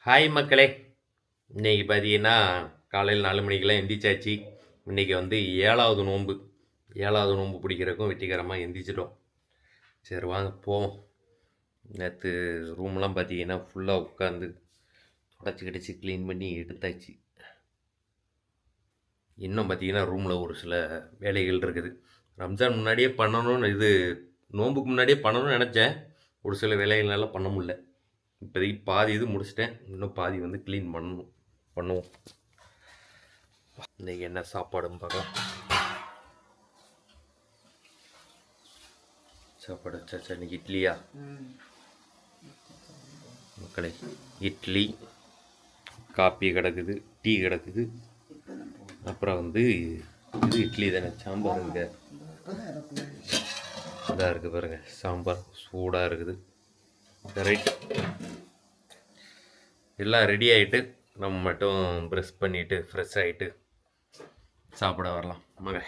Hi மக்களே. இன்றைக்கி பார்த்தீங்கன்னா காலையில் 4 மணிக்கெல்லாம் எந்திரிச்சாச்சு. இன்றைக்கி வந்து 7வது நோன்பு. 7வது நோன்பு பிடிக்கிறதுக்கும் வெற்றிகரமாக எந்திரிச்சிட்டோம். சரி வாங்க போவோம். நேற்று ரூம்லாம் பார்த்தீங்கன்னா ஃபுல்லாக உட்காந்து உடச்சி கிடச்சி க்ளீன் பண்ணி எடுத்தாச்சு. இன்னும் பார்த்தீங்கன்னா ரூமில் ஒரு சில வேலைகள் இருக்குது. ரம்ஜான் முன்னாடியே பண்ணணும்னு நோன்புக்கு முன்னாடியே பண்ணணும்னு நினச்சேன். ஒரு சில வேலைகள்னால பண்ண முடியல. இப்போதைக்கு பாதி இது முடிச்சிட்டேன். இன்னும் பாதி வந்து க்ளீன் பண்ணுவோம். இன்றைக்கி என்ன சாப்பாடுன்னு பார்க்கலாம். சாப்பாடு வச்சாச்சா? இன்றைக்கி இட்லியா மக்களே? இட்லி, காப்பி கிடக்குது, டீ கிடக்குது. அப்புறம் வந்து இது இட்லி தானே, சாம்பார் இருக்கு. இதாக இருக்குது பாருங்கள், சாம்பார் சூடாக இருக்குது. ரைட், எல்லாம் ரெடி ஆகிட்டு நம்ம மட்டும் ப்ரெஷ் பண்ணிவிட்டு ஃப்ரெஷ் ஆகிட்டு சாப்பிட வரலாம். மக,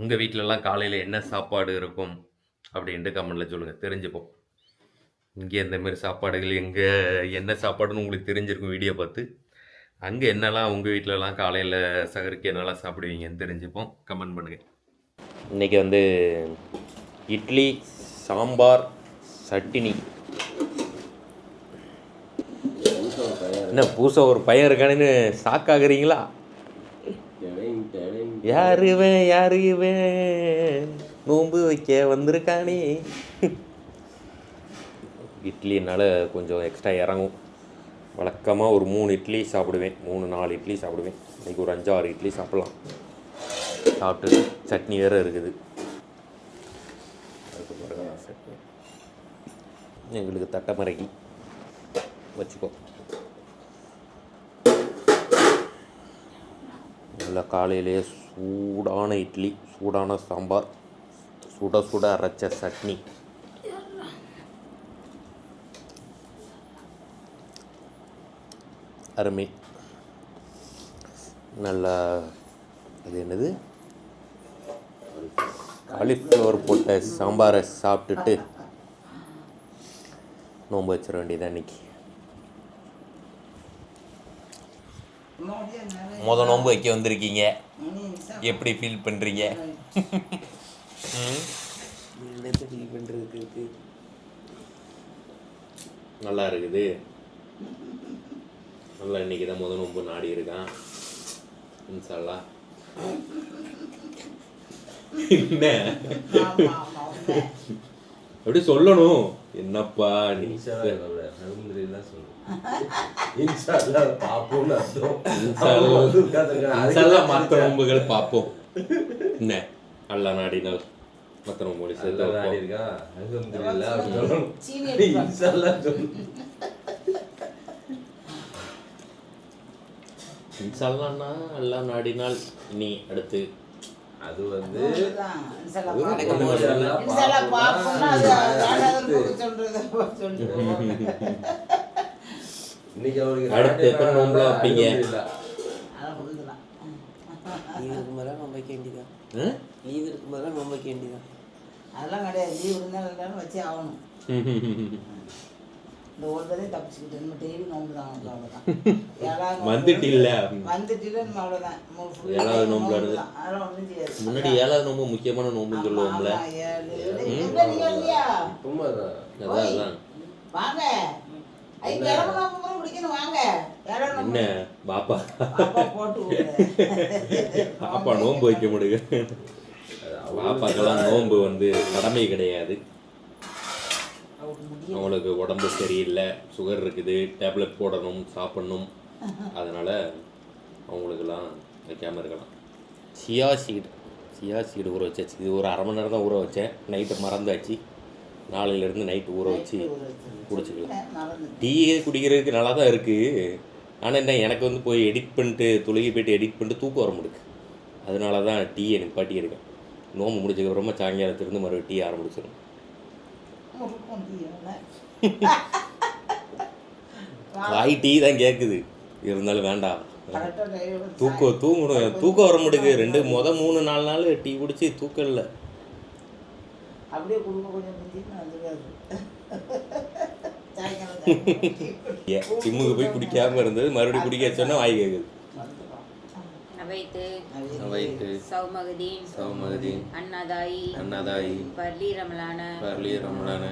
உங்கள் வீட்டிலலாம் காலையில் என்ன சாப்பாடு இருக்கும் அப்படின்ட்டு கமெண்டில் சொல்லுங்கள், தெரிஞ்சுப்போம். இங்கே இந்தமாரி சாப்பாடுகள் எங்கே என்ன சாப்பாடுன்னு உங்களுக்கு தெரிஞ்சிருக்கும் வீடியோ பார்த்து. அங்கே என்னெல்லாம் உங்கள் வீட்டிலலாம் காலையில் சகருக்கு என்னெல்லாம் சாப்பிடுவீங்கன்னு தெரிஞ்சுப்போம். கமெண்ட் பண்ணுங்கள். இன்றைக்கி வந்து இட்லி, சாம்பார், சட்டினி. என்ன புதுசாக ஒரு பையன் இருக்கானு ஷாக்காகிறீங்களா? யாரு இவன் நோன்பு வைக்க வந்திருக்கானே. இட்லினால் கொஞ்சம் எக்ஸ்ட்ரா இறங்கும். வழக்கமாக ஒரு 3 இட்லி சாப்பிடுவேன், 3-4 இட்லி சாப்பிடுவேன். இன்றைக்கி ஒரு 5-6 இட்லி சாப்பிட்லாம். சாப்பிட்டு சட்னி வேறு இருக்குது. எங்களுக்கு தட்டை மறைக்கி வச்சுக்கோ. நல்லா காலையிலேயே சூடான இட்லி, சூடான சாம்பார், சுட சுட அரைச்ச சட்னி. அருமை. நல்லா அது என்னது, காலிஃப்ளவர் போட்ட சாம்பாரை சாப்பிட்டுட்டு நோன்பு வச்சிட வேண்டியதான். இன்றைக்கி நோன்பு வைக்க வந்திருக்கீங்க, எப்படி ஃபீல் பண்ணுறீங்க? ஃபீல் பண்ணுறதுக்கு நல்லா இருக்குது. நல்லா இன்றைக்கி தான் நோன்பு நாடி இருக்கான். இன்ஷால்லா. என்ன அப்படி சொல்லணும்? என்னப்பா நீ மற்ற நோம்புகள் பார்ப்போம். என்ன அல்ல நாடினால் மற்ற நோம்பு இன்ஷால்லான்னா அல்லா நாடினால். நீ அடுத்து அது வந்து அடுத்து எத்தனை நோம்புல வைப்பீங்க? லீவ் இருக்கும்போது நோம்பு வைக்க வேண்டியதான். லீவ் இருக்கும்போது நோம்பு வைக்க வேண்டியதான். அதெல்லாம் கிடையாது. லீவ் இருந்தாலும் வச்சே ஆகணும். இந்த ஒரு தடவை தப்பிச்சுக்கிட்டு நம்ம டெய்லி நோம்பு தான். அவ்வளோதான். வந்துட்டில்ல நம்ம அவ்வளோதான். 7வது நோம்பு அதெல்லாம் ஒன்றும் செய்யாது. முன்னாடி 7வது நோம்பு முக்கியமான நோம்புன்னு சொல்லுவோம்ல. அதான் வாங்க என்ன பாப்பா பாப்பா நோன்பு வைக்க முடியும். பாப்பாக்கெல்லாம் நோன்பு வந்து கடமை கிடையாது. அவங்களுக்கு உடம்பு சரியில்லை, சுகர் இருக்குது, டேப்லெட் போடணும், சாப்பிடணும். அதனால் அவங்களுக்கெல்லாம் வைக்காமல் இருக்கலாம். சியா சீடு ஊற வச்சாச்சு. இது ஒரு 1/2 மணி நேரம் தான் ஊற வச்சேன். நைட்டு மறந்தாச்சு. நாளையிலேருந்து நைட்டு ஊற வச்சு குடிச்சிக்கலாம். டீயே குடிக்கிறதுக்கு நல்லா தான் இருக்குது. ஆனால் என்ன, எனக்கு வந்து போய் எடிட் பண்ணிட்டு தொழுகி போய்ட்டு எடிட் பண்ணிட்டு தூக்கம் வர முடியுது. அதனால தான் டீ எனக்கு பாட்டி இருக்கேன். நோம்பு முடிச்சதுக்கப்புறமா சாயங்காலத்துலேருந்து மறுபடியும் டீ ஆரம்பிச்சிடும். வாய் டீ தான் கேட்குது, இருந்தாலும் வேண்டாம். தூக்கம் வர முடியுது. 3-4 நாள் டீ குடிச்சு தூக்கம் இல்லை. அப்படியே குடும்ப கொஞ்சம் சாயங்காலம் சிம்முக்கு போய் குடிக்காம இருந்தது, மறுபடியும் குடிக்க சொன்னா வாய் கேக்குது. அவைத்து சௌமகதீன் அன்னதாயி பர்லி ரமலான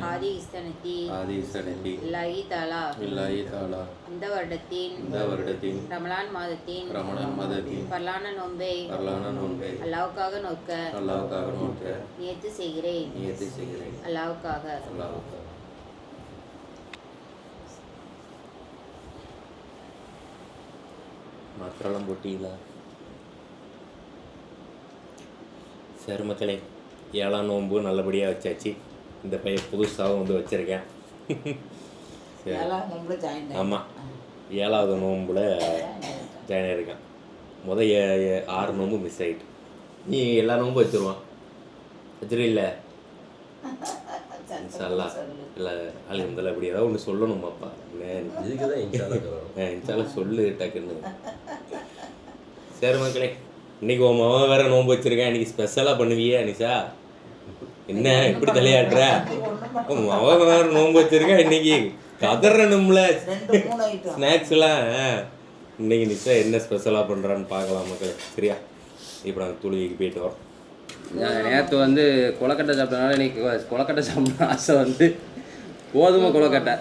ஆதி இஸ்தனத்தி இல்லாஹி தாலா இந்த வருடத்தின் ரமலான் மாதத்தின் பர்லான நோன்பை அல்லாஹ்வுக்காக நோக்க நியத்து செய்கிறேன் அல்லாஹ்வுக்காக. மாத்திரம் போட்டீங்களா? சரி மக்களே, 7ஆம் நோன்பு நல்லபடியாக வச்சாச்சு. இந்த பையன் புதுசாகவும் வந்து வச்சுருக்கேன். ஆமாம், 7ஆவது நோம்பில் ஜாயின் ஆகிருக்கேன். 6 நோம்பு மிஸ் ஆகிட்டு. நீ எல்லா நோம்பும் வச்சுருவான் வச்சுரு இல்லை இன்ஷால்லா. இல்லை அல்ஹம்துலில்லாஹ். அப்படி ஏதாவது ஒன்று சொல்லணுமாப்பா? இன்ஷால்லா சொல்லு டக்குன்னு. சரி மக்களே, இன்னைக்கு உன் மகன் வேற நோன்பு வச்சிருக்கேன். இன்னைக்கு ஸ்பெஷலாக பண்ணுவியே நிஷா? என்ன இப்படி தலையாடுற? மகன் வேற நோன்பு வச்சிருக்கேன், இன்னைக்கு கதறணும்ல ஸ்நாக்ஸ்லாம். இன்னைக்கு நிஷா என்ன ஸ்பெஷலாக பண்ணுறான்னு பார்க்கலாம் மக்களே. சரியா? இப்போ நாங்கள் தொழுகைக்கு போயிட்டு வரோம். நேற்று வந்து கொலக்கட்டை சாப்பிட்டனால இன்னைக்கு கொலக்கட்டை சாப்பிட்ற ஆசை வந்து கோதுமை கொலக்கட்டை.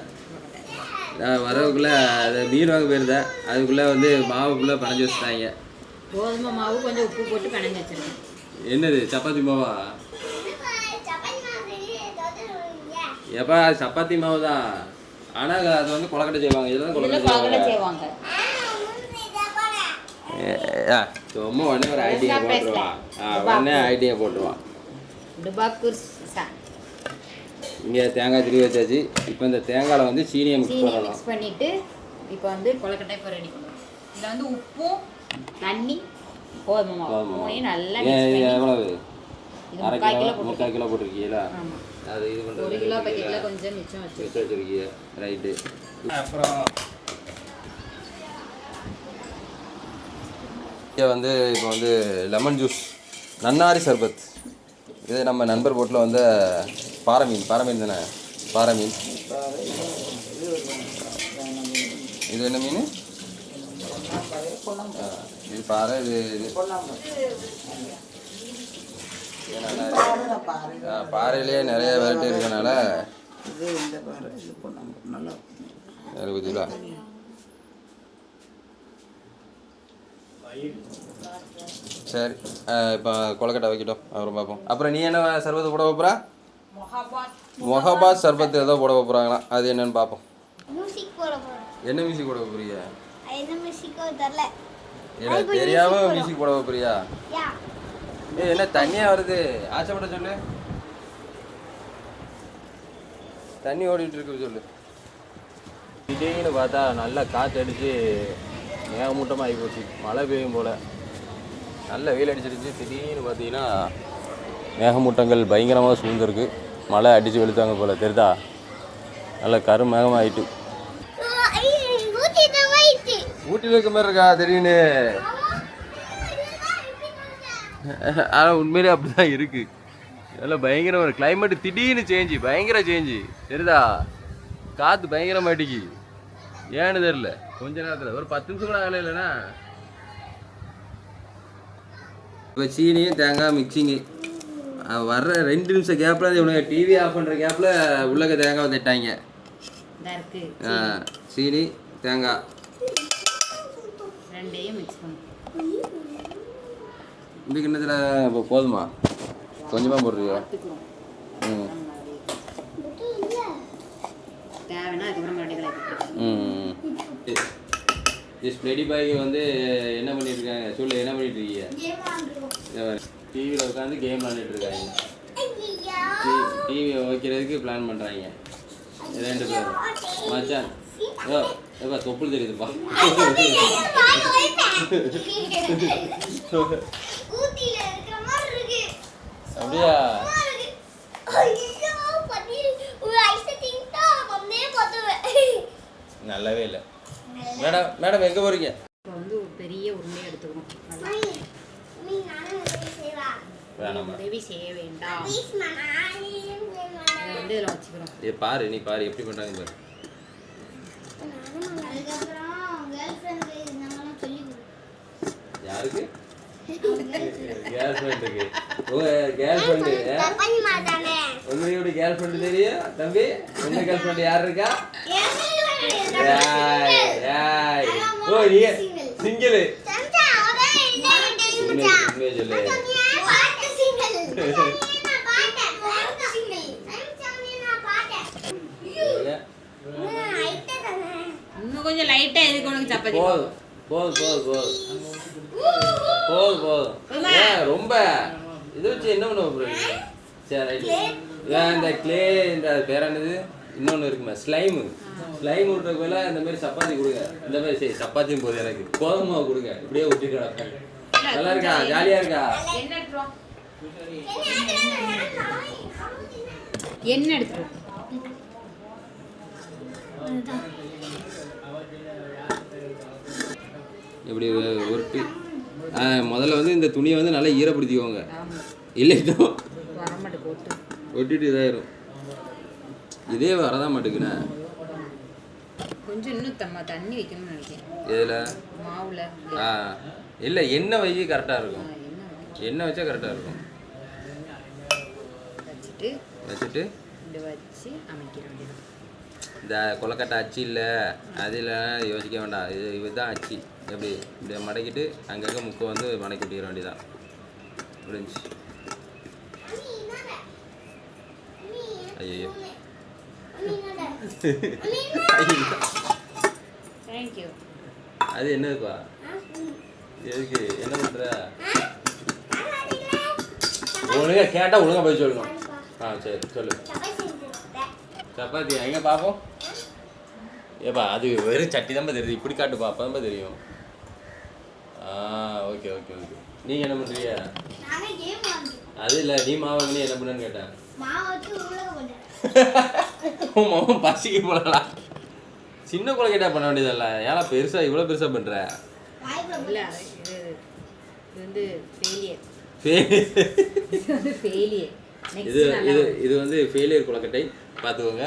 வரவுக்குள்ளே அதை மீன் வாங்க போயிருந்தேன். அதுக்குள்ளே வந்து மாவுக்குள்ளே பனைஞ்சி வச்சுட்டாங்க. கோதுமை மாவு கொஞ்சம் உப்பு போட்டு பிணைஞ்சு வச்சிருக்கேன். என்னது சப்பாத்தி மாவா? எப்பா சப்பாத்தி மாவு தான், ஆனால் அது வந்து கொலக்கட்டை செய்வாங்க. இதெல்லாம் கொலக்கட்டை செய்வாங்க. சும்மா உடனே ஒரு ஐடியா போட்டுருவான். உடனே ஐடியா போட்டுருவான். இங்கே தேங்காய் திருவி வச்சாச்சு. இப்போ இந்த தேங்காயில் வந்து சீனியை மிக்ஸ் பண்ணிவிட்டு இப்போ வந்து கொலக்கட்டை இப்போ ரெடி பண்ணுவோம். இதில் வந்து உப்பும் தண்ணி கோதுமை மாவு நல்லா எவ்வளவு? 3/4 கிலோ போட்டிருக்கீங்களா? அது இது பண்ணுறது 1 கிலோ பாக்கெட்டில் கொஞ்சம் மிச்சம் வச்சுருக்கீங்க. ரைட்டு. அப்புறம் இங்கே வந்து இப்போ வந்து லெமன் ஜூஸ், நன்னாரி சர்பத். இது நம்ம நண்பர் போட்டில் வந்து பாறை மீன் தானே? பாறை மீன். இது என்ன மீன்? இது பாறை. இது பாறையிலே நிறைய வெரைட்டி இருக்கனால சரி. இப்போ கொலக்கட்டை வைக்கட்டும், அப்புறம் பார்ப்போம். அப்புறம் நீ என்ன சர்பத்து போட வைப்புறா? மொஹபாத் சர்பத்து ஏதோ போட வைப்புறாங்களா? அது என்னன்னு பார்ப்போம். என்ன மியூசிக் போட வைப்புறியா? எனக்கு தெரியாம மியூசிக் போட வைப்புறியா? என்ன தண்ணியா வருது? ஆசைப்பட சொல்லு. தண்ணி ஓடிட்டு இருக்கு சொல்லு. திடீர்னு பார்த்தா நல்லா காற்று அடித்து மேகமூட்டமாக ஆகி போச்சு. மழை பெய்யும் போல். நல்ல வெயில் அடிச்சிருச்சு. திடீர்னு பார்த்தீங்கன்னா மேகமூட்டங்கள் பயங்கரமாக சூழ்ந்துருக்கு. மழை அடித்து வெளுத்தாங்க போல் தெரியுதா? நல்ல கருமேகமாக ஆயிட்டு. ஊட்டியில் இருக்க மாதிரி இருக்கா திடீர்னு? ஆனால் உண்மையிலே அப்படி தான் இருக்குது. இதெல்லாம் பயங்கர ஒரு கிளைமேட்டு திடீர்னு சேஞ்சு, பயங்கர சேஞ்சு தெரியுதா? காற்று பயங்கரமாக அடிக்கி. ஏன்னு தெரில. கொஞ்ச நேரத்தில் ஒரு 10 நிமிஷம் கூட ஆகலை இல்லைண்ணா. இப்போ சீனியும் தேங்காய் மிக்சிங்கு வர்ற 2 நிமிஷம் கேப்பில் இவனுக்கு டிவி ஆஃப் பண்ணுற கேப்பில் உள்ளக்க தேங்காய் தட்டாங்க. சீனி தேங்காய் ரெண்டையும் மிக்ஸ் பண்ணி இந்த கிண்ணத்தில் இப்போ போதுமா? கொஞ்சமாக போடுறியா? ஸ்ப்ரெடி பாய் வந்து என்ன பண்ணிட்டு இருக்காங்க சொல்லு? என்ன பண்ணிட்டு இருக்கீங்க? டிவியில் உட்காந்து கேம் விளாண்டுட்டு இருக்காங்க. டிவியை வைக்கிறதுக்கு பிளான் பண்ணுறாங்க 2 பேர். மச்சான் ஏப்பா தொப்புள் தெரியுதுப்பா. அப்படியா? நல்லாவே இல்லை. மேடம் எங்கே போகிறீங்க? இப்போ வந்து ஒரு பெரிய உருண்டையை எடுத்துக்கணும். வேணாம், உதவி செய்ய வேண்டாம். இதை வந்து இதில் வச்சுக்கிறோம். இது பாரு, நீ பாரு எப்படி பண்ணுறாங்க பாரு. யாருக்கு? கேர்ள் ஃப்ரெண்டுக்கு. உங்க கேர்ள் ஃப்ரெண்டு உங்களோட கேர்ள் ஃப்ரெண்டு தெரியும் தம்பி? உங்க கேர்ள் ஃப்ரெண்டு யார் இருக்கா? ஓ நீ சிங்கிள். உண்மையை சொல்லு. இன்னும் கொஞ்சம் லைட்டா எதுக்கு உனக்கு சப்பாத்தி? போதும் போதும் போதும் போதும் போதும் போதும். ஏன் ரொம்ப இதை வச்சு என்ன பண்ண போறீங்க? சரி ரைட்டு. இந்த கிளே இந்த பேர் என்னது இன்னொன்று இருக்குமே ஸ்லைமு. ஸ்லைம் விட்ற போல இந்த மாதிரி சப்பாத்தி கொடுங்க. இந்த மாதிரி சரி சப்பாத்தியும் போதும் எனக்கு கோதுமை கொடுங்க. இப்படியே விட்டுட்டு கிடப்பேன். நல்லா இருக்கா? ஜாலியா இருக்கா? என்ன எடுத்துரும்? இப்படி உருட்டு. முதல்ல வந்து இந்த துணியை வந்து நல்லா ஈரப்படுத்திக்கோங்க. இல்லைன்னா ஒட்டிட்டு இதாயிரும். இதே வரதான் மாட்டேங்குண்ணே. கொஞ்சம் இன்னும் தண்ணி வைக்கணும்னு நினைக்கிறேன். எதில்? மாவுல. இல்லை எண்ணெய் வை கரெக்டாக இருக்கும். எண்ணெய் வச்சா கரெக்டாக இருக்கும். வச்சுட்டு இப்படி வச்சு அமைக்க வேண்டியது. இந்த கொலக்கட்டை அச்சு இல்லை அதில் யோசிக்க வேண்டாம். இதுதான் அச்சு. எப்படி இப்படி மடக்கிட்டு அங்கங்கே முக்கை வந்து மடக்கி விட்டுக்கிற வேண்டியதான். முடிஞ்சு. ஐயோ தேங்க்யூ. அது என்னதுப்பா? எதுக்கு என்ன பண்ணுற? ஒழுங்கா கேட்டால் ஒழுங்கா போய் சொல்லணும். சரி சொல்லு. சப்பாத்தி எங்கே பார்ப்போம்? ஏப்பா அது வெறும் சட்டி தான் தெரியுது. இப்படி காட்டுப்பா அப்போ தான் தெரியும். Okay okay okay. நீங்கள் என்ன பண்ணுறீங்க? அது இல்லை நீ மாவாங்க என்ன பண்ணு கேட்டேன். மாமா பசிக்கு போடலாம். சின்ன கொலக்கட்டா பண்ண வேண்டியதில்ல. ஏன்னா பெருசாக இவ்வளோ பெருசாக பண்ணுற? இது வந்து ஃபெயிலியர் கொலக்கட்டை பார்த்துக்கோங்க.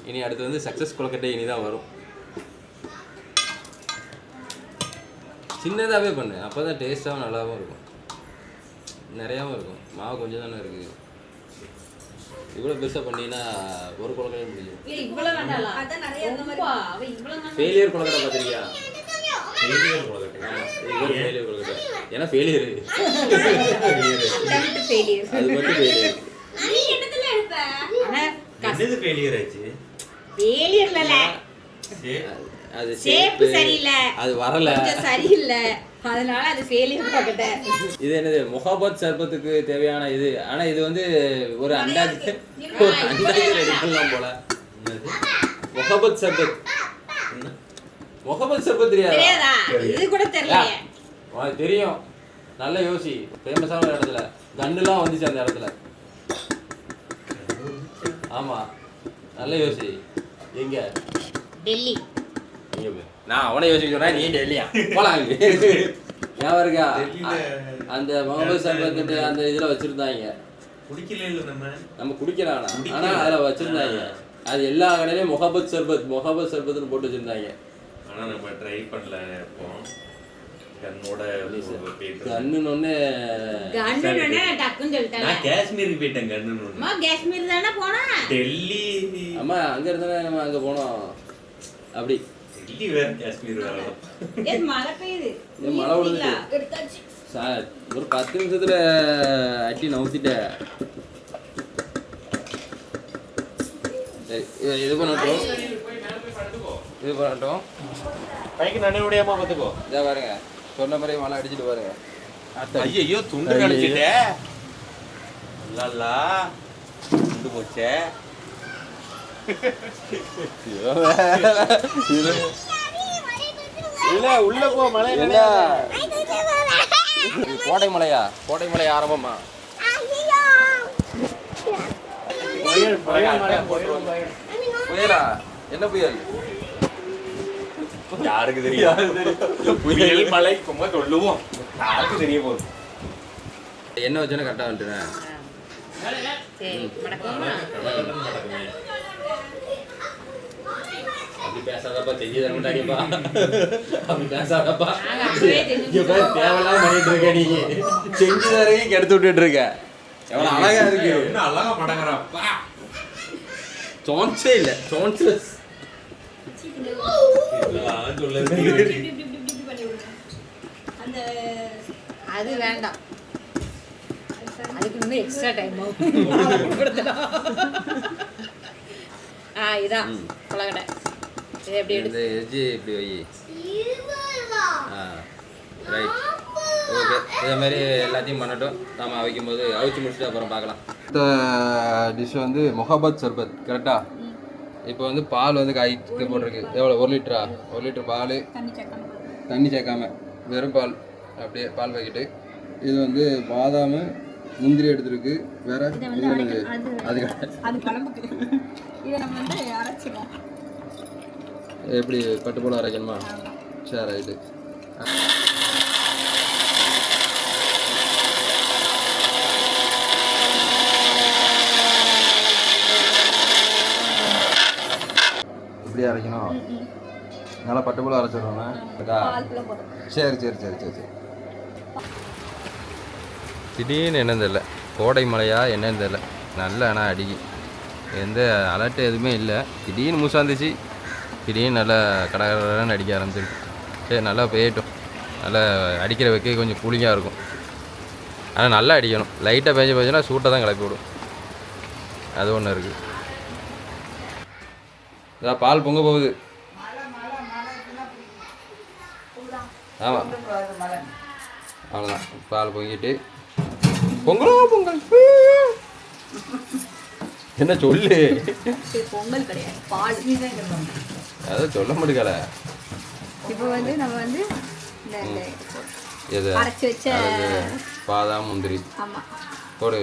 இனி அடுத்து வந்து சக்ஸஸ் கொலக்கட்டை இனி தான் வரும். சின்னதாகவே பண்ணு. அப்போ தான் டேஸ்ட்டாகவும் நல்லாவும் இருக்கும். நிறையாவும் இருக்கும். மாவு கொஞ்சம் தானே இருக்குது. இவ்வளோ பெருசாக பண்ணினா ஒரு கொலக்கட்டை முடியும். ஃபெயிலியர் கொலக்கட்டை பார்த்துருக்கியா? ஃபெயிலியர் கொலக்கட்டை. ஆமாம் ஃபெயிலியர் கொலக்கட்டை. ஏன்னா ஃபெயிலியர் அது மட்டும் ஃபெயிலியர். என்னது ஃபெயிலியர் ஆச்சு? ஃபெயிலியர்ல அது ஷேப் சரியில்லை. அது வரல. கொஞ்சம் சரியில்லை. அதனால அது ஃபெயிலியர் கொலக்கட்டை. இது என்னது? முஹப்பத் சர்பத்துக்கு தேவையான இது. ஆனா இது வந்து ஒரு அண்டாஜி ரெடி பண்ணலாம் போல. முஹப்பத் சர்பத். முஹப்பத் சர்பத் தெரியாதா? இது கூட தெரியலையே. உனக்கு தெரியும். நல்ல யோசி. ஃபேமஸான ஒரு இடத்துல கன்னுலாம் வந்துச்சு அந்த இடத்துல. ஆமா நல்ல யோசி. எங்க? டெல்லி. நான் அவனை யோசிக்க சொன்னா நீ டெல்லியா போலாம். ஞாபகம் இருக்கா? அந்த முகமது சர்பத் அந்த இதுல வச்சிருந்தாங்க. குடிக்கல இல்ல நம்ம குடிக்கிறானா? ஆனா அதுல வச்சிருந்தாங்க. அது எல்லா கடையிலயும் முகமது சர்பத்னு போட்டு வச்சிருந்தாங்க. ஆனா நம்ம ட்ரை பண்ணல. இப்போ கண்ணோட கண்ணுன்னு டக்குன்னு சொல்லிட்டேன். நான் காஷ்மீருக்கு போயிட்டேன். கண்ணுன்னு காஷ்மீர் தானே போனா? டெல்லி. அம்மா அங்க இருந்தானே நம்ம அங்க போனோம். அப்படி டெல்லி வேற காஷ்மீர் வேற. மழை பெய்யுது. மழை விழுந்துட்டு சார் ஒரு 10 நிமிஷத்துல அட்டி நவுத்திட்டேன். சரி இது பண்ணட்டும். இது பண்ணட்டும். பைக்கு நனே விடாம பார்த்துக்கோ. இதா பாருங்க சொன்ன மாதிரி மழை அடிச்சுட்டு பாருங்க. ஐயோ துண்டு நினைச்சிட்டே. லல்லா துண்டு போச்சே. இல்ல உள்ள போ மழை இல்ல. கோட்டை மலை ஆரம்பமா? புயலா? என்ன புயல்? யாருக்கு தெரியும்? புயல் மழை சும்மா சொல்லுவோம். யாருக்கு தெரிய போகுது? என்ன வச்சோன்னா கரெக்டாக வந்துட்டேன். சரி மடக்கமா? அப்படி பேசாதப்பா, செஞ்சு தர மாட்டாங்கப்பா. அப்படி பேசாதப்பா. நாங்க அப்பவே செஞ்சு இங்க பாரு, தேவையில்லாம பண்ணிட்டு இருக்க நீ. செஞ்சு தரையும் கெடுத்து விட்டுட்டு இருக்க. எவ்வளவு அழகா இருக்கு. என்ன அழகா படங்குறாப்பா. சான்ஸே இல்ல, சான்ஸ்லெஸ். அது வேண்டாம், அதுக்கு இன்னும் எக்ஸ்ட்ரா டைம் ஆகும். இதான் கொலக்கட்டை. இது எப்படி இந்த எஜ்ஜி இப்படி வை. Right, okay. இதே மாதிரி எல்லாத்தையும் பண்ணட்டும். நாம் அவிக்கும் போது அவிச்சு முடிச்சுட்டு அப்புறம் பார்க்கலாம். இந்த டிஷ் வந்து முகபத் சர்பத் கரெக்டா? இப்போ வந்து பால் வந்து காய்க்கு போட்டிருக்கு. எவ்வளோ? 1 லிட்டரா? 1 லிட்டர் பால், தண்ணி சேர்க்காம வெறும் பால், அப்படியே பால் பாக்கெட்டு. இது வந்து பாதாம் முந்திரி எடுத்துருக்கு. வேற அது குழம்புக்கு இதை நம்ம வந்து அரைச்சிடும். எப்படி பட்டு போல அரைக்கணுமா? சரி, ரைட்டு. இப்படி அரைக்கணும். நல்லா பட்டு போல அரைச்சிடுவோண்ணா. சரி சரி சரி சரி சரி. திடீர்னு என்னன்னு தெரியல, கோடை மழையா என்னன்னு தெரியல, நல்ல ஆனால் அடிக்கி. எந்த அலர்ட்டு எதுவுமே இல்லை. திடீர்னு மூசாந்துச்சு, திடீர்னு நல்லா கடகடன்னு அடிக்க ஆரம்பிச்சிருக்கு. சரி, நல்லா பெய்யட்டும். நல்லா அடிக்கிற வைக்க கொஞ்சம் கூலிங்காக இருக்கும். ஆனால் நல்லா அடிக்கணும். லைட்டாக பேஞ்சுன்னா சூட்டை தான் கிளப்பி விடும். அது ஒன்று இருக்குது. இதான் பால் பொங்க போகுது. ஆமாம், அவ்வளோதான். பால் பொங்கிட்டு பொங்கலோ பொங்கல். என்ன சொல்லு? பொங்கல் கிடையாது, பால். அதை சொல்ல முடியல. இப்போ வந்து நம்ம வந்து எது அரைச்சி வச்ச பாதாம் முந்திரி ஆமாம் போடு.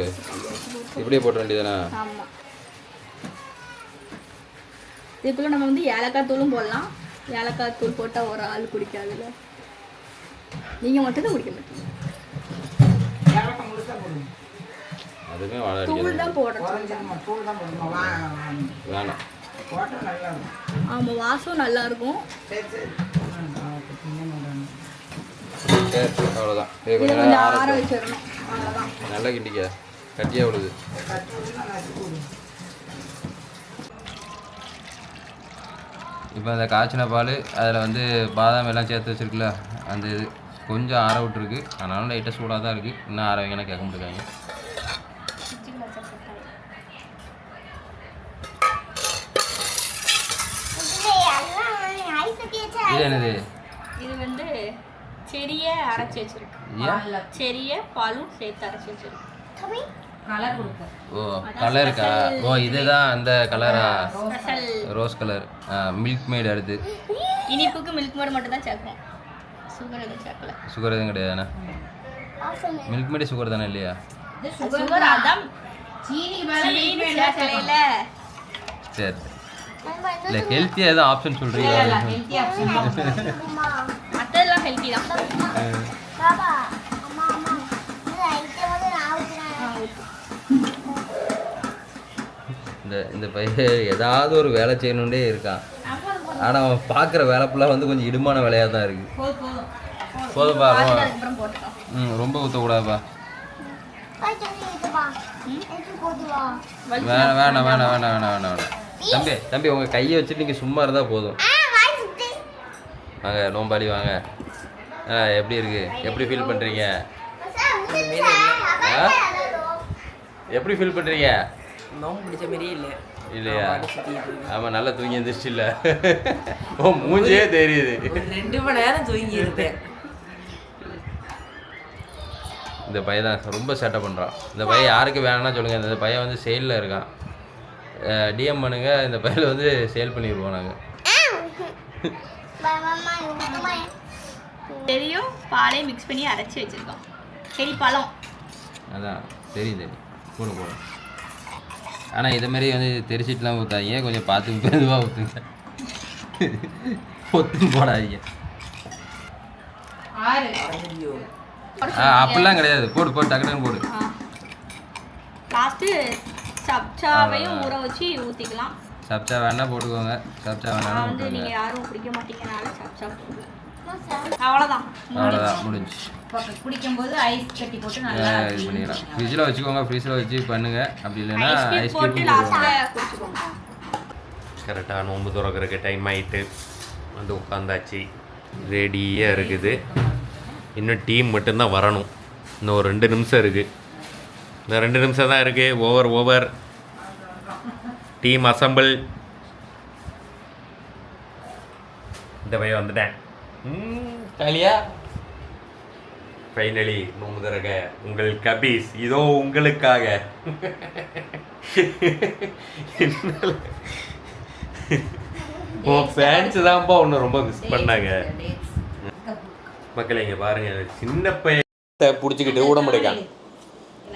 இப்படியே போட்ட வேண்டியதானே? ஆமாம். இதுக்குள்ளே நம்ம வந்து ஏலக்காய் தூளும் போடலாம். ஏலக்காய் தூள் போட்டால் ஒரு ஆள் குடிக்காதுல்ல, நீங்கள் மட்டும்தான் குடிக்க மாட்டீங்க. அதுவுமே வாழ தூள் தான் போடுறோம். வேணாம். ஆமாம், வாசம் நல்லா இருக்கும். சரி, அவ்வளோதான். இது இதை கொஞ்சம் கொஞ்சம் நேரம் ஆற ஆறட்டும். வச்சிடணும், அவ்வளோதான். நல்லா கிண்டிக்க. கட்டியாக விழுது. இப்போ அந்த காய்ச்சின பால், அதில் வந்து பாதாம் எல்லாம் சேர்த்து வச்சுருக்குல்ல, அந்த இது கொஞ்சம் ஆற விட்டுருக்கு. அதனால லைட்டாக சூடாக தான் இருக்குது. இன்னும் ஆற வைங்கன்னா கேட்க முடியாங்க. இது என்னது? இது வந்து செடிய அரைச்சி வச்சிருக்கு. செடிய பாலும் சேர்த்து அரைச்சி வச்சிருக்கு. கலர் கொடுக்கும். ஓ, கலருக்கா? ஓ, இதுதான் அந்த கலரா? Special rose colour. Milk mat அடுத்து. இனிப்புக்கு மில்க் மேட் மட்டும் தான் சேர்க்கணும், சுகர் எதுவும் சேர்க்கல. சுகர் எதுவும் கிடையாதுண்ணா? மில்க் மேட் சுகர் தானே இல்லையா? சுகர் அதான் சீனி சேர்க்கல. சரி, இல்லை ஹெல்த்தியாக எதுவும் ஆப்ஷன் சொல்கிறீங்களா? Healthy option. மற்றதெல்லாம் ஹெல்த்தி தான். இந்த பையன் ஏதாவது ஒரு வேலை செய்யணுன்னே இருக்கான். ஆனால் அவன் பார்க்குற வேலை ஃபுல்லாக வந்து கொஞ்சம் இடுமான வேலையாக தான் இருக்குது. போதும்பா. அதுக்கப்புறம் போட்டுக்கலாம். ரொம்ப ஊற்றக்கூடாதுப்பா. வேணாம் வேணாம் வேணாம் வேணாம் வேணாம் வேணாம் வேணாம். தம்பி தம்பி, உங்கள் கையை வச்சுட்டு நீங்கள் சும்மா இருந்தால் போதும். வாங்க நோம்பாளி வாங்க. எப்படி இருக்கு? எப்படி ஃபீல் பண்ணுறீங்க? எப்படி ஃபீல் பண்ணுறீங்க? நோம்பு பிடிச்ச மாதிரியே இல்லை இல்லையா? ஆமாம், நல்லா தூங்கி எழுந்திரிச்சு. இல்லை, ஓ மூஞ்சே தெரியுது. 2 மணி நேரம் தூங்கி இருந்தேன். இந்த பையன் தான் ரொம்ப சேட்டை பண்ணுறான். இந்த பையன் யாருக்கு வேணும்னா சொல்லுங்கள். இந்த பையன் வந்து சேலில் இருக்கான். டிஎம் பண்ணுங்க, இந்த பையில வந்து சேல் பண்ணிடுவோம் நாங்கள். தெரியும், பாலையும் மிக்ஸ் பண்ணி அரைச்சி வச்சிருக்கோம். சரி, பழம் அதான் தெரியும் போடும் போடும். ஆனால் இதேமாரி வந்து தெரிச்சிட்டுலாம் ஊற்றாதீங்க, கொஞ்சம் பார்த்து மெதுவாக ஊற்றுங்க. ஒத்து போடாதீங்க. அப்படிலாம் கிடையாது. போடு போடு, டக்கு டக்குன்னு போடு. லாஸ்ட்டு சப்சாவையும் ஊற வச்சு ஊற்றிக்கலாம். சப்ஜா வேணா போட்டுக்கோங்க, சப்ஜா வேணா வந்து போட்டுக்கோங்க. நீங்கள் யாரும் குடிக்க மாட்டீங்கனால அவ்வளோதான். அவ்வளோதான் முடிஞ்சு. குடிக்கும்போது ஐஸ் கட்டி போட்டு நல்லா இது பண்ணிக்கலாம். ஃப்ரிட்ஜில் வச்சுக்கோங்க, ஃப்ரீஸில் வச்சு பண்ணுங்க. அப்படி இல்லைன்னா ஐஸ் போட்டு கியூப் லாஸ்ட்டில் குடிச்சுக்கோங்க. கரெக்டாக நோன்பு திறக்கிறதுக்கு டைம் ஆகிட்டு வந்து உட்காந்தாச்சு, ரெடியாக இருக்குது. இன்னும் டீம் மட்டும்தான் வரணும். இன்னும் ஒரு 2 நிமிஷம் இருக்குது. இந்த 2 நிமிஷம் தான் இருக்குது. Over team assemble. இந்த பையன் வந்துட்டேன். காலியா ஃபைனலி நோம்பு திறக்க உங்கள் கபீஸ் இதோ உங்களுக்காக. உன் ஃபேன்ஸ் தான்ப்பா ஒன்று ரொம்ப மிஸ் பண்ணாங்க. மக்களே இங்கே பாருங்க, சின்ன பையன் பிடிச்சிக்கிட்டு விட முடியாது.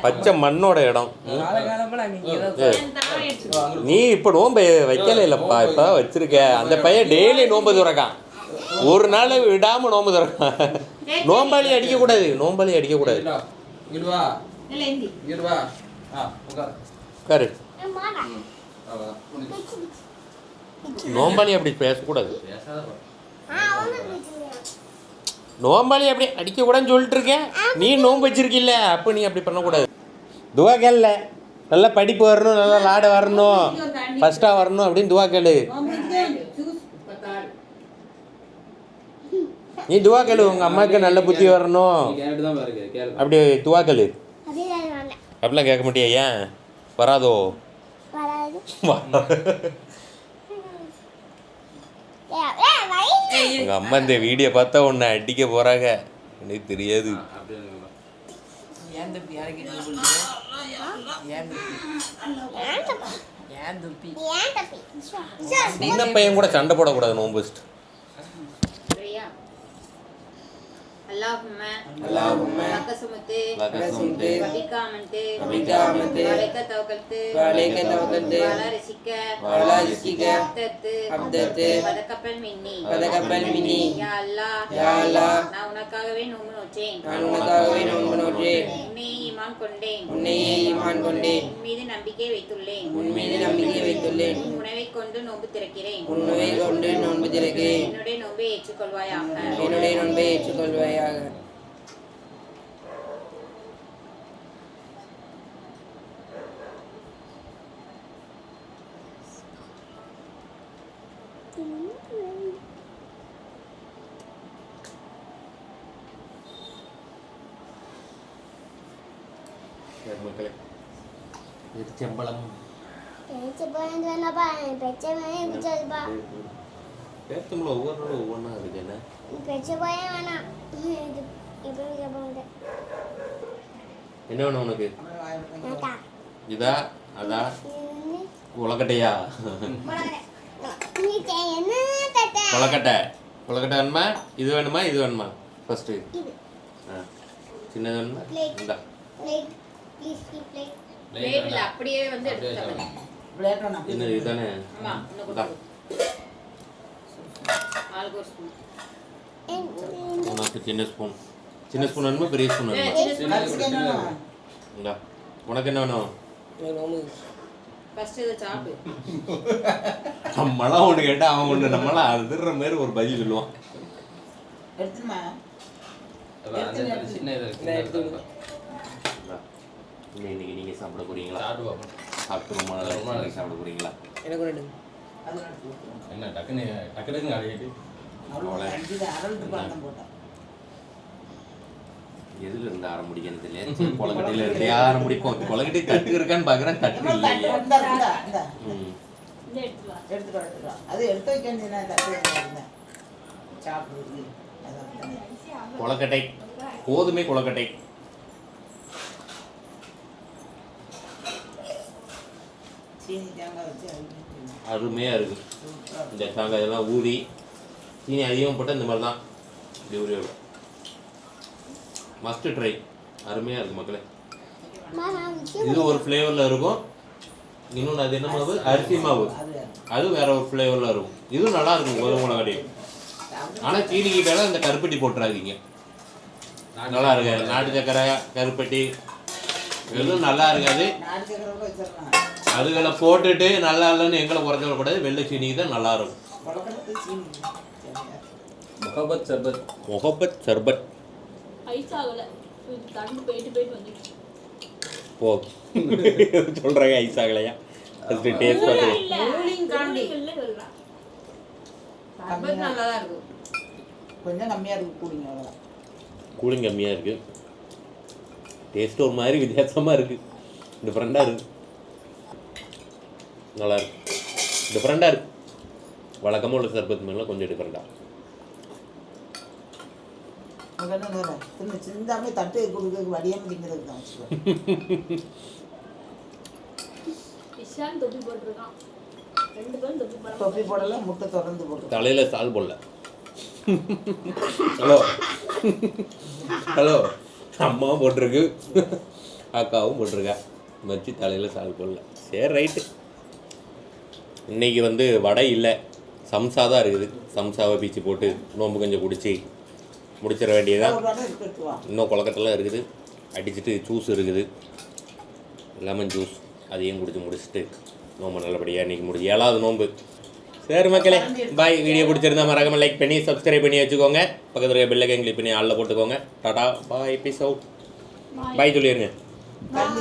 பச்சை மண்ணோட இடம். நீ இப்போ நோம்பு வைக்கல இல்லைப்பா, இப்போ வச்சிருக்க. அந்த பையன் டெய்லி நோம்பு துறக்கான், ஒரு நாள் விடாமல் நோம்பு துறக்கான். நோம்பாளி அடிக்கக்கூடாது, நோம்பாளி அடிக்கக்கூடாது. உட்காரு. நோம்பாளி அப்படி பேசக்கூடாது. நோம்பாளி அப்படி அடிக்கக்கூடாதுன்னு சொல்லிட்டு இருக்கேன். நீ நோம்பு வச்சிருக்கில்ல, அப்போ நீ அப்படி பண்ணக்கூடாது. துவா கேள்ல, நல்லா படிப்பு வரணும், நல்லா விளாட வரணும், ஃபஸ்ட்டாக வரணும் அப்படின்னு துவா கேளு. நீ துவா கேளு, உங்கள் அம்மாவுக்கு நல்ல புத்தி வரணும் அப்படி துவா கேளு. அப்படிலாம் கேட்க மாட்டியா? ஏன் வராதோ? உங்கள் அம்மா இந்த வீடியோ பார்த்தா உன்னை அடிக்க போகிறாங்க, எனக்கு தெரியாது. சின்ன பையன் கூட சண்டை போடக்கூடாது நோம்பு. اللهم لك سمت وبك آمنت وعليك توكلت وعلى رزقك عبدت وتقبل مني يا الله நான் உனக்காகவே நோன்பு நோற்றேன். உன்னை ஈமான் கொண்டேன். உன் மீது நம்பிக்கை வைத்துள்ளேன். உன் உணவை கொண்டு நோன்பு திறக்கிறேன். என்னுடைய நோன்பை ஏற்றுக்கொள்வாயாக. மக்களே எரிச்சம்பளம் பேச்சம்பளம் ஒவ்வொரு நாளும் ஒவ்வொன்றா இருக்கு. என்ன என்ன வேணும் உனக்கு? இதா அதா உலக்கட்டையா? கொலக்கட்டை வேணுமா? இது வேணுமா? ஃபஸ்ட்டு சின்னது வேணுமா? இந்தா பிளேட்ல அப்படியே வந்து எடுத்துட்டாங்க. என்ன இதுதானே? ஆமா, இன்னும் கொடு. ஆளுக்கு ஒரு ஸ்பூன். உனக்கு சின்ன ஸ்பூன் வேணுமா, பெரிய ஸ்பூன் வேணுமா? இந்தா உனக்கு என்ன வேணும்? ஃபர்ஸ்ட் இதை சாப்பிடு. நம்மளாம் ஒன்று கேட்டால் அவன் ஒன்று நம்மளாம் அதிர்ற மாதிரி ஒரு பதில் சொல்லுவான். இன்னைக்கு நீங்கள் சாப்பிட போறீங்களா? சாப்பிட்டு ரொம்ப நாள் சாப்பிட போறீங்களா? என்ன டக்குன்னு அழையிட்டு எதுல இருந்து ஆரம்பிக்கணும் தெரியல. கொலக்கட்டையில இருந்து ஆரம்பிப்போம். கொலக்கட்டை தட்டு இருக்கான்னு பாக்குறேன், தட்டு இல்லையே. கொலக்கட்டை, கோதுமை கொலக்கட்டை. அருமையா இருக்கு. இந்த தேங்காய் இதெல்லாம் ஊறி சீனி அதிகம் போட்டால் இந்த மாதிரி தான் இப்படி ஊறி வரும். Must try. அருமையாக இருக்குது மக்களே. இது ஒரு ஃப்ளேவரில் இருக்கும். இன்னொன்று அது என்ன மாவு? அரிசி மாவு. அது வேற ஒரு ஃப்ளேவரில் இருக்கும். இதுவும் நல்லா இருக்கும் கோதுமை கொலக்கட்டை. ஆனால் சீனிக்கு மேலே இந்த கருப்பட்டி போட்டுறாதீங்க. நல்லா இருக்காது. நாட்டு சக்கரை கருப்பட்டி எதுவும் நல்லா இருக்காது. அதுகளை போட்டுட்டு நல்லா இல்லைன்னு எங்களை குறைஞ்ச விடக்கூடாது. வெள்ளை சீனிக்கு தான் நல்லா இருக்கும். முகபத் சர்பத். முகப்பத் சர்பத் ஐஸ் ஆகலை, தண்டு போயிட்டு வந்துச்சு. ஓ சொல்கிறாங்க ஐஸ் ஆகலையா? ஃபஸ்ட்டு டேஸ்ட் பார்த்து கூலிங் காண்டி இல்லை சொல்கிறேன். சர்பத் நல்லா தான் இருக்கும். கொஞ்சம் கம்மியாக இருக்குது கூலிங், அவ்வளோதான். கூலிங் கம்மியாக இருக்குது. டேஸ்ட் ஒரு மாதிரி வித்தியாசமாக இருக்குது. டிஃப்ரெண்ட்டாக இருக்குது. நல்லா இருக்கு. டிஃப்ரெண்ட்டாக இருக்குது. வழக்கமாக உள்ள சர்பத் மேலாம் கொஞ்சம் டிஃப்ரெண்ட்டாக. சின்ன சிந்தாமே தட்டு கொடுக்குறதுக்கு வடியாமல் திங்கிறதுக்கு தான் வச்சுக்கோ. இஷான் தொப்பி போட்டிருக்கான். 2 பேரும் தொப்பி போட தொப்பி போடல, முட்டை தொடர்ந்து போட்டு. தலையில் சால் போடல. ஹலோ ஹலோ, அம்மாவும் போட்டிருக்கு, அக்காவும் போட்டிருக்கா. வச்சு தலையில் சால் போடல. சரி ரைட்டு. இன்றைக்கி வந்து வடை இல்லை, சம்சா தான் இருக்குது. சம்சாவை பீச்சு போட்டு நோம்பு கொஞ்சம் குடிச்சு முடிச்சிட வேண்டியதான். இன்னும் கொலக்கட்டெல்லாம் இருக்குது. அடிச்சுட்டு ஜூஸ் இருக்குது, லெமன் ஜூஸ், அதையும் குடிச்சு முடிச்சுட்டு நோம்பு நல்லபடியாக இன்றைக்கி முடிச்சு 7வது நோம்பு. சரி மக்களே, பாய். வீடியோ பிடிச்சிருந்தா மறக்காம லைக் பண்ணி சப்ஸ்கிரைப் பண்ணி வச்சுக்கோங்க. பக்கத்தில் இருக்க பெல்லைக்கன் கிளிக் பண்ணி ஆளில் போட்டுக்கோங்க. டாடா பாய், பீஸ் அவுட். பாய் சொல்லிடுங்க. பாய்.